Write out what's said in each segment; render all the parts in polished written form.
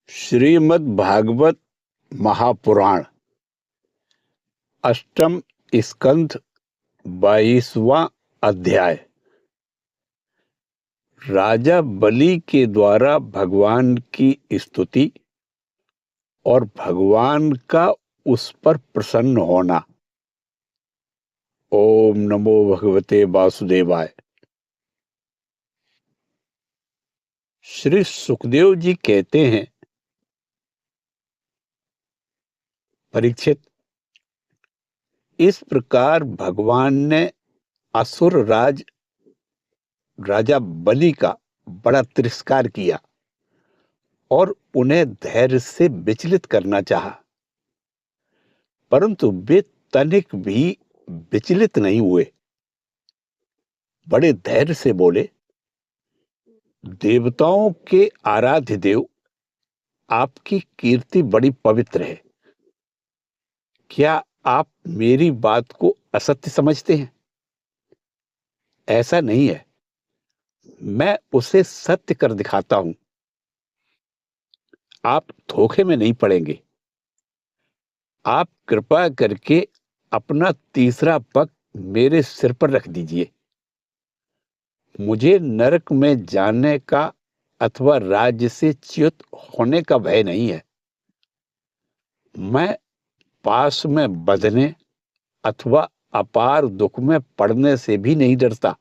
श्रीमद् भागवत महापुराण अष्टम स्कंध 22वां अध्याय। राजा बलि के द्वारा भगवान की स्तुति और भगवान का उस पर प्रसन्न होना। ओम नमो भगवते वासुदेवाय। श्री सुखदेव जी कहते हैं, परीक्षित, इस प्रकार भगवान ने असुर राजा बलि का बड़ा तिरस्कार किया और उन्हें धैर्य से विचलित करना चाहा, परंतु वे तनिक भी विचलित नहीं हुए। बड़े धैर्य से बोले, देवताओं के आराध्य देव, आपकी कीर्ति बड़ी पवित्र है। क्या आप मेरी बात को असत्य समझते हैं? ऐसा नहीं है, मैं उसे सत्य कर दिखाता हूं। आप धोखे में नहीं पड़ेंगे। आप कृपा करके अपना तीसरा पग मेरे सिर पर रख दीजिए। मुझे नरक में जाने का अथवा राज्य से च्युत होने का भय नहीं है। मैं पास में बंधने अथवा अपार दुख में पड़ने से भी नहीं डरता।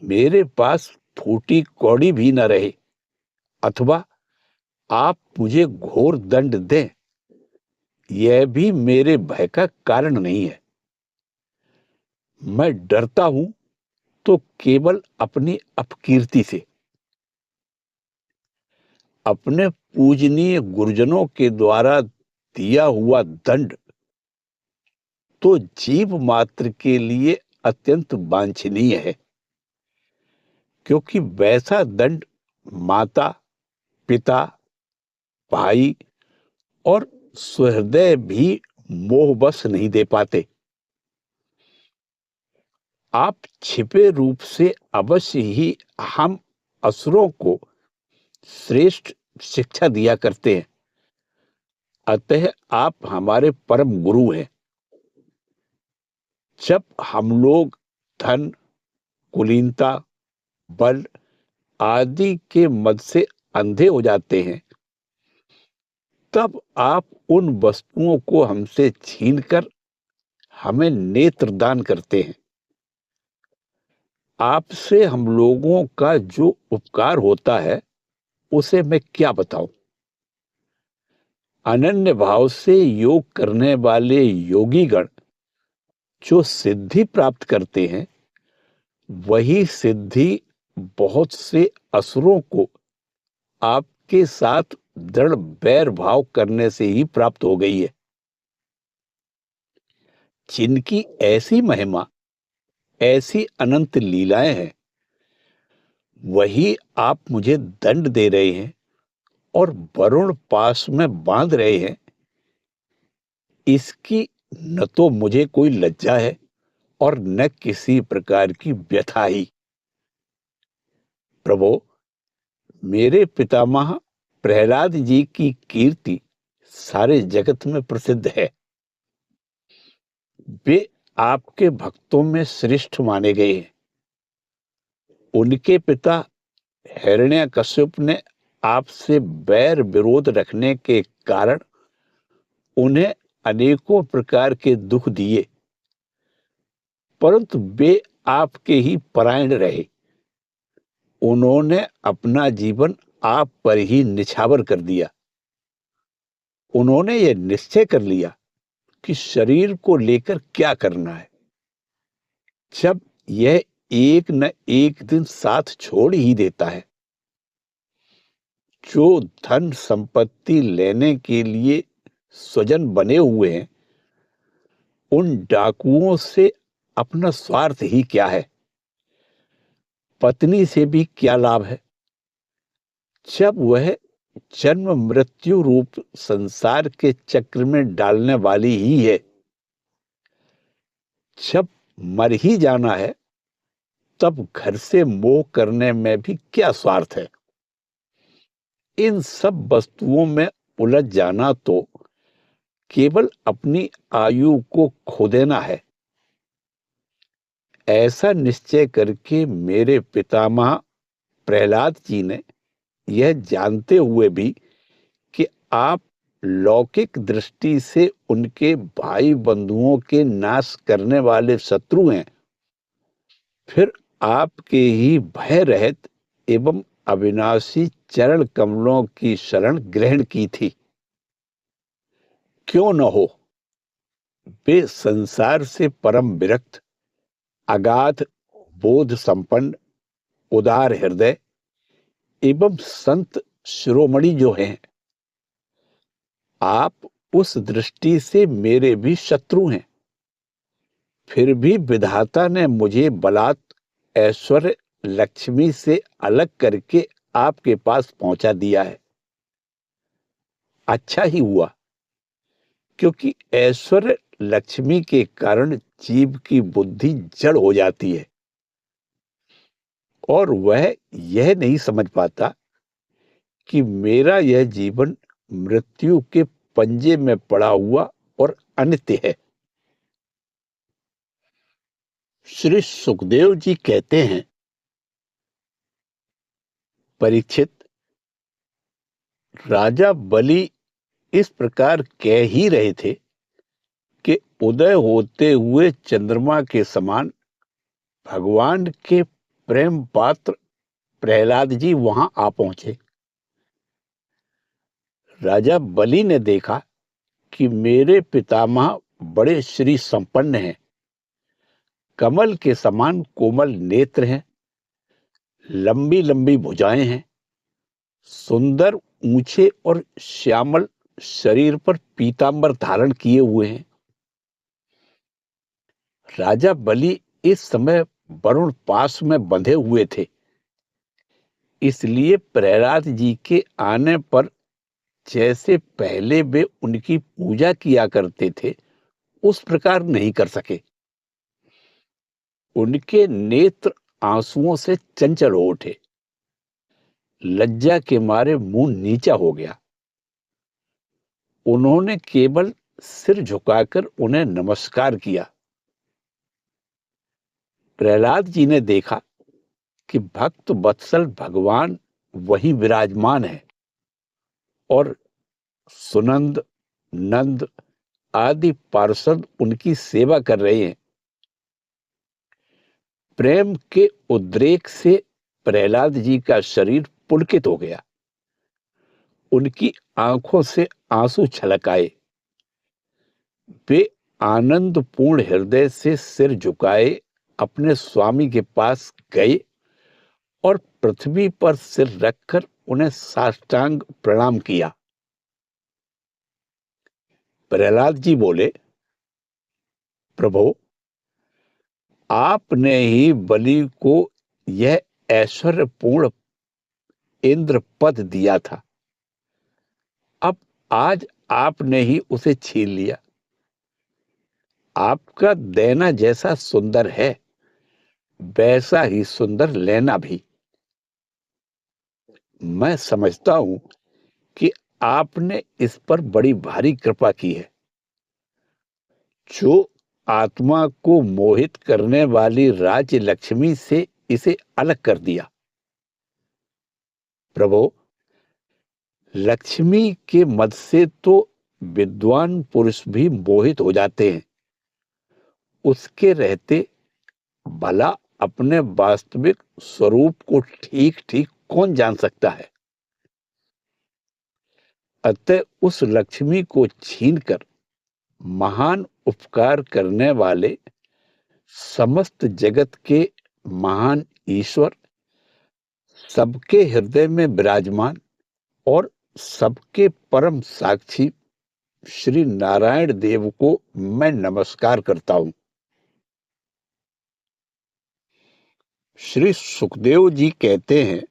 मेरे पास फूटी कौड़ी भी न रहे अथवा आप मुझे घोर दंड दें, यह भी मेरे भय का कारण नहीं है। मैं डरता हूं तो केवल अपनी अपकीर्ति से। अपने पूजनीय गुरुजनों के द्वारा दिया हुआ दंड तो जीव मात्र के लिए अत्यंत वांछनीय है, क्योंकि वैसा दंड माता, पिता, भाई और सुहृदय भी मोहबस नहीं दे पाते। आप छिपे रूप से अवश्य ही हम असुरों को श्रेष्ठ शिक्षा दिया करते हैं, अतः आप हमारे परम गुरु हैं। जब हम लोग धन, कुलीनता, बल आदि के मद से अंधे हो जाते हैं, तब आप उन वस्तुओं को हमसे छीनकर हमें नेत्र दान करते हैं। आपसे हम लोगों का जो उपकार होता है उसे मैं क्या बताऊं। अनन्य भाव से योग करने वाले योगीगण जो सिद्धि प्राप्त करते हैं, वही सिद्धि बहुत से असुरों को आपके साथ दृढ़ बैर भाव करने से ही प्राप्त हो गई है। जिनकी ऐसी महिमा, ऐसी अनंत लीलाएं हैं, वही आप मुझे दंड दे रहे हैं और वरुण पास में बांध रहे हैं। इसकी न तो मुझे कोई लज्जा है और न किसी प्रकार की व्यथा ही। प्रभो, मेरे पितामह प्रहलाद जी की कीर्ति सारे जगत में प्रसिद्ध है। वे आपके भक्तों में श्रेष्ठ माने गए हैं। उनके पिता हिरण्यकश्यप ने आपसे बैर विरोध रखने के कारण उन्हें अनेकों प्रकार के दुख दिए, परंतु वे आपके ही परायण रहे। उन्होंने अपना जीवन आप पर ही निछावर कर दिया। उन्होंने यह निश्चय कर लिया कि शरीर को लेकर क्या करना है। जब यह एक न एक दिन साथ छोड़ ही देता है, जो धन संपत्ति लेने के लिए स्वजन बने हुए हैं, उन डाकुओं से अपना स्वार्थ ही क्या है। पत्नी से भी क्या लाभ है, जब वह जन्म मृत्यु रूप संसार के चक्र में डालने वाली ही है। जब मर ही जाना है, तब घर से मोह करने में भी क्या स्वार्थ है। इन सब वस्तुओं में उलझ जाना तो केवल अपनी आयु को खो देना है। ऐसा निश्चय करके मेरे पितामह प्रहलाद जी ने, यह जानते हुए भी कि आप लौकिक दृष्टि से उनके भाई बंधुओं के नाश करने वाले शत्रु हैं, फिर आपके ही भय रहित एवं अविनाशी चरण कमलों की शरण ग्रहण की थी। क्यों न हो, वे संसार से परम विरक्त, अगाध बोध संपन्न, उदार हृदय एवं संत शिरोमणि जो हैं, आप उस दृष्टि से मेरे भी शत्रु हैं। फिर भी विधाता ने मुझे बलात् ऐश्वर्य लक्ष्मी से अलग करके आपके पास पहुंचा दिया है। अच्छा ही हुआ, क्योंकि ऐश्वर्य लक्ष्मी के कारण जीव की बुद्धि जड़ हो जाती है और वह यह नहीं समझ पाता कि मेरा यह जीवन मृत्यु के पंजे में पड़ा हुआ और अनित्य है। श्री सुखदेव जी कहते हैं, परीक्षित, राजा बलि इस प्रकार कह ही रहे थे कि उदय होते हुए चंद्रमा के समान भगवान के प्रेम पात्र प्रहलाद जी वहां आ पहुंचे। राजा बलि ने देखा कि मेरे पितामह बड़े श्री संपन्न हैं, कमल के समान कोमल नेत्र हैं, लंबी लंबी भुजाएं हैं, सुंदर ऊंचे और श्यामल शरीर पर पीतांबर धारण किए हुए हैं। राजा बलि इस समय वरुण पास में बंधे हुए थे, इसलिए प्रहलाद जी के आने पर जैसे पहले वे उनकी पूजा किया करते थे, उस प्रकार नहीं कर सके। उनके नेत्र आंसुओं से चंचल हो उठे, लज्जा के मारे मुंह नीचा हो गया। उन्होंने केवल सिर झुकाकर उन्हें नमस्कार किया। प्रहलाद जी ने देखा कि भक्त वत्सल भगवान वहीं विराजमान है और सुनंद, नंद आदि पार्षद उनकी सेवा कर रहे हैं। प्रेम के उद्रेक से प्रहलाद जी का शरीर पुलकित हो गया, उनकी आंखों से आंसू छलक आए। वे आनंद पूर्ण हृदय से सिर झुकाए अपने स्वामी के पास गए और पृथ्वी पर सिर रखकर उन्हें साष्टांग प्रणाम किया। प्रहलाद जी बोले, प्रभु, आपने ही बलि को यह ऐश्वर्यपूर्ण इंद्र पद दिया था, अब आज आपने ही उसे छीन लिया। आपका देना जैसा सुंदर है, वैसा ही सुंदर लेना भी। मैं समझता हूं कि आपने इस पर बड़ी भारी कृपा की है। जो आत्मा को मोहित करने वाली राज्य लक्ष्मी से इसे अलग कर दिया। प्रभु, लक्ष्मी के मद से तो विद्वान पुरुष भी मोहित हो जाते हैं, उसके रहते भला अपने वास्तविक स्वरूप को ठीक ठीक कौन जान सकता है। अतः उस लक्ष्मी को छीनकर महान उपकार करने वाले, समस्त जगत के महान ईश्वर, सबके हृदय में विराजमान और सबके परम साक्षी श्री नारायण देव को मैं नमस्कार करता हूं। श्री सुखदेव जी कहते हैं,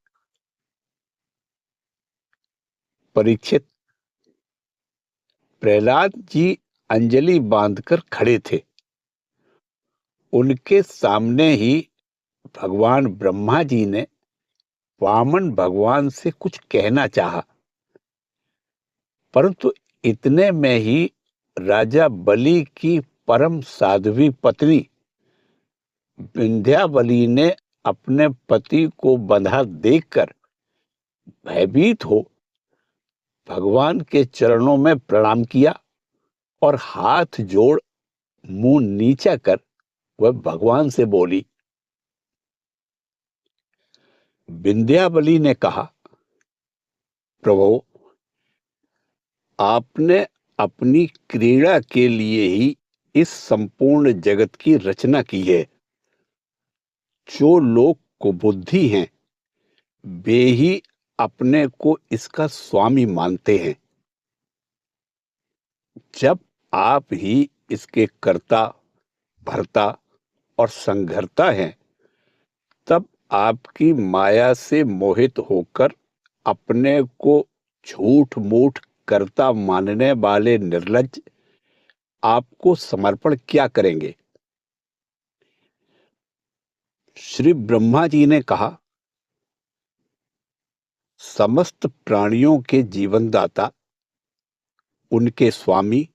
परीक्षित, प्रहलाद जी अंजलि बांधकर खड़े थे। उनके सामने ही भगवान ब्रह्मा जी ने वामन भगवान से कुछ कहना चाहा। परंतु इतने में ही राजा बलि की परम साध्वी पत्नी विंध्यावली ने अपने पति को बंधा देखकर भयभीत हो भगवान के चरणों में प्रणाम किया और हाथ जोड़ मुंह नीचा कर वह भगवान से बोली। विंध्यावली ने कहा, प्रभु, आपने अपनी क्रीड़ा के लिए ही इस संपूर्ण जगत की रचना की है। जो लोग कुबुद्धि हैं वे ही अपने को इसका स्वामी मानते हैं। जब आप ही इसके कर्ता, भर्ता और संघर्ता हैं, तब आपकी माया से मोहित होकर अपने को झूठ मूठ कर्ता मानने वाले निर्लज्ज आपको समर्पण क्या करेंगे? श्री ब्रह्मा जी ने कहा, समस्त प्राणियों के जीवनदाता, उनके स्वामी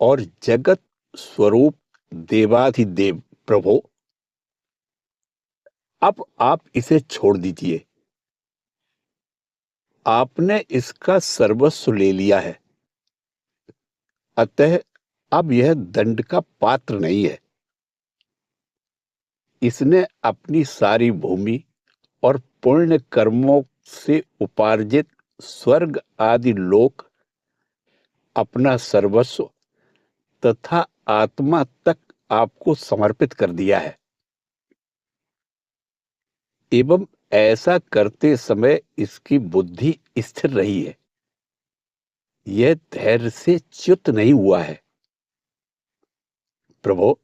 और जगत स्वरूप देवाधिदेव प्रभु, अब आप इसे छोड़ दीजिए। आपने इसका सर्वस्व ले लिया है, अतः अब यह दंड का पात्र नहीं है। इसने अपनी सारी भूमि और पुण्य कर्मों से उपार्जित स्वर्ग आदि लोक, अपना सर्वस्व तथा आत्मा तक आपको समर्पित कर दिया है। एवं ऐसा करते समय इसकी बुद्धि स्थिर रही है, यह धैर्य से च्युत नहीं हुआ है। प्रभु,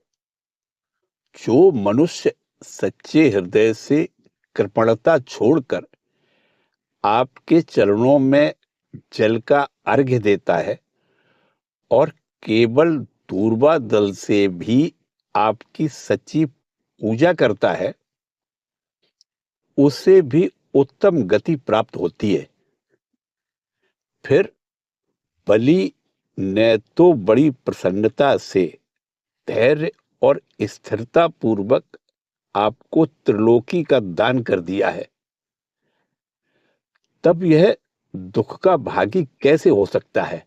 जो मनुष्य सच्चे हृदय से कृपणता छोड़कर आपके चरणों में जल का अर्घ्य देता है और केवल दूर्वा दल से भी आपकी सच्ची पूजा करता है, उसे भी उत्तम गति प्राप्त होती है। फिर बलि ने तो बड़ी प्रसन्नता से, धैर्य और स्थिरता पूर्वक आपको त्रिलोकी का दान कर दिया है। तब यह दुख का भागी कैसे हो सकता है?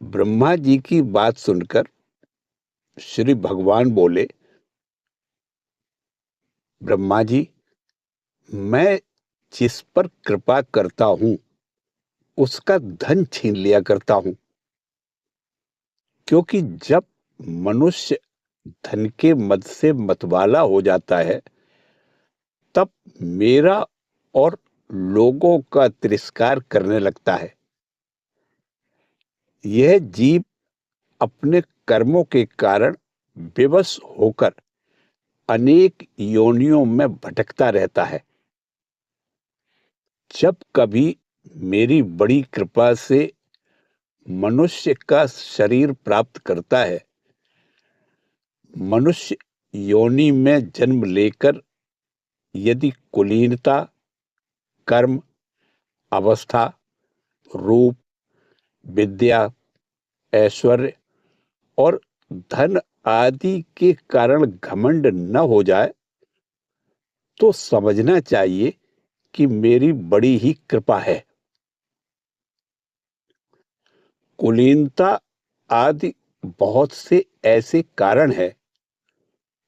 ब्रह्मा जी की बात सुनकर श्री भगवान बोले, ब्रह्मा जी, मैं जिस पर कृपा करता हूं उसका धन छीन लिया करता हूं, क्योंकि जब मनुष्य धन के मद से मतवाला हो जाता है, तब मेरा और लोगों का तिरस्कार करने लगता है। यह जीव अपने कर्मों के कारण विवश होकर अनेक योनियों में भटकता रहता है। जब कभी मेरी बड़ी कृपा से मनुष्य का शरीर प्राप्त करता है, मनुष्य योनि में जन्म लेकर यदि कुलीनता, कर्म, अवस्था, रूप, विद्या, ऐश्वर्य और धन आदि के कारण घमंड न हो जाए, तो समझना चाहिए कि मेरी बड़ी ही कृपा है। कुलीनता आदि बहुत से ऐसे कारण हैं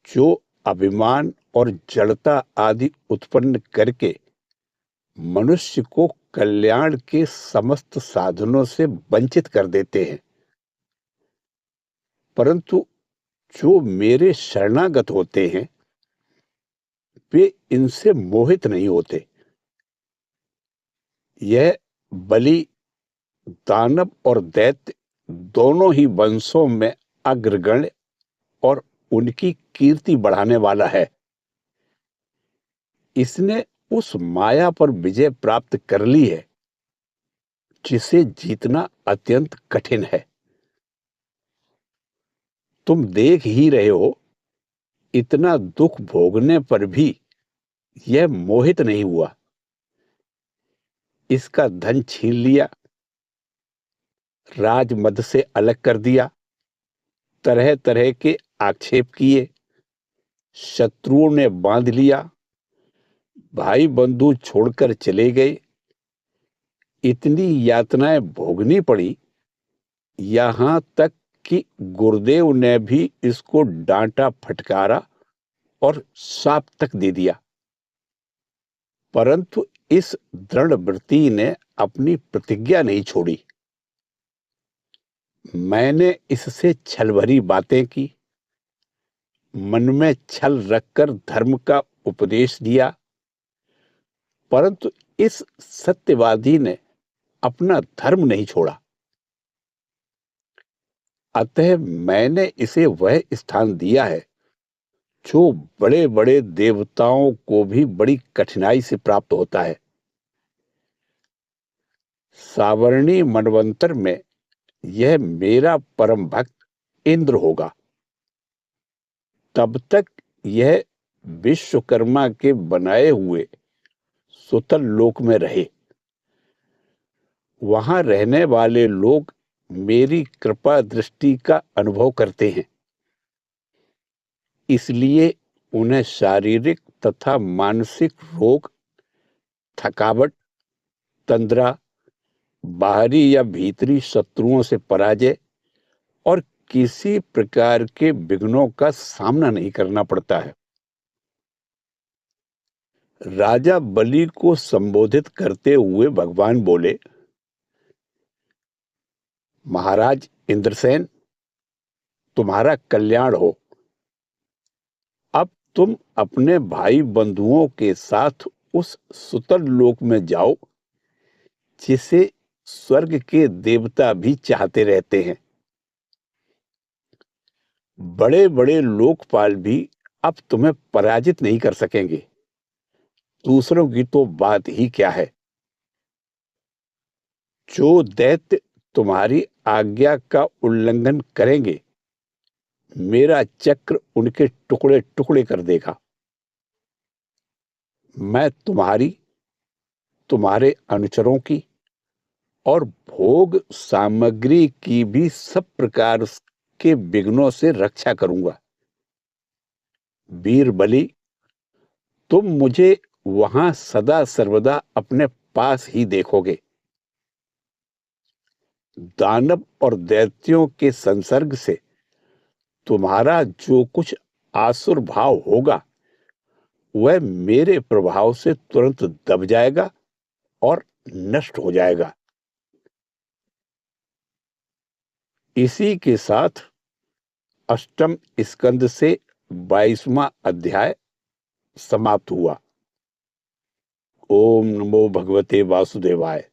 जो अभिमान और जड़ता आदि उत्पन्न करके मनुष्य को कल्याण के समस्त साधनों से वंचित कर देते हैं। परंतु जो मेरे शरणागत होते हैं वे इनसे मोहित नहीं होते। यह बलि दानव और दैत्य दोनों ही वंशों में अग्रगण्य और उनकी कीर्ति बढ़ाने वाला है। इसने उस माया पर विजय प्राप्त कर ली है जिसे जीतना अत्यंत कठिन है। तुम देख ही रहे हो, इतना दुख भोगने पर भी यह मोहित नहीं हुआ। इसका धन छीन लिया, राजमद से अलग कर दिया, तरह तरह के आक्षेप किए, शत्रुओं ने बांध लिया, भाई बंधु छोड़कर चले गए, इतनी यातनाएं भोगनी पड़ी, यहां तक कि गुरुदेव ने भी इसको डांटा फटकारा और शाप तक दे दिया। परंतु इस दृढ़ वृत्ति ने अपनी प्रतिज्ञा नहीं छोड़ी। मैंने इससे छल भरी बातें की, मन में छल रखकर धर्म का उपदेश दिया, परंतु इस सत्यवादी ने अपना धर्म नहीं छोड़ा। अतः मैंने इसे वह स्थान दिया है जो बड़े बड़े देवताओं को भी बड़ी कठिनाई से प्राप्त होता है। सावर्णी मनवंतर में यह मेरा परम भक्त इंद्र होगा। तब तक यह विश्वकर्मा के बनाए हुए सुतल लोक में रहे। वहां रहने वाले लोग मेरी कृपा दृष्टि का अनुभव करते हैं, इसलिए उन्हें शारीरिक तथा मानसिक रोग, थकावट, तंद्रा, बाहरी या भीतरी शत्रुओं से पराजय और किसी प्रकार के विघ्नों का सामना नहीं करना पड़ता है। राजा बलि को संबोधित करते हुए भगवान बोले, महाराज इंद्रसेन, तुम्हारा कल्याण हो। अब तुम अपने भाई बंधुओं के साथ उस सुतल लोक में जाओ जिसे स्वर्ग के देवता भी चाहते रहते हैं। बड़े बड़े लोकपाल भी अब तुम्हें पराजित नहीं कर सकेंगे। दूसरों की तो बात ही क्या है। जो दैत्य तुम्हारी आज्ञा का उल्लंघन करेंगे, मेरा चक्र उनके टुकड़े टुकड़े कर देगा। मैं तुम्हारी, तुम्हारे अनुचरों की और भोग सामग्री की भी सब प्रकार के विघ्नों से रक्षा करूंगा। वीर बलि, तुम मुझे वहां सदा सर्वदा अपने पास ही देखोगे। दानव और दैत्यों के संसर्ग से तुम्हारा जो कुछ आसुर भाव होगा, वह मेरे प्रभाव से तुरंत दब जाएगा और नष्ट हो जाएगा। इसी के साथ अष्टम स्कंद से 22वां अध्याय समाप्त हुआ। ओम नमो भगवते वासुदेवाय।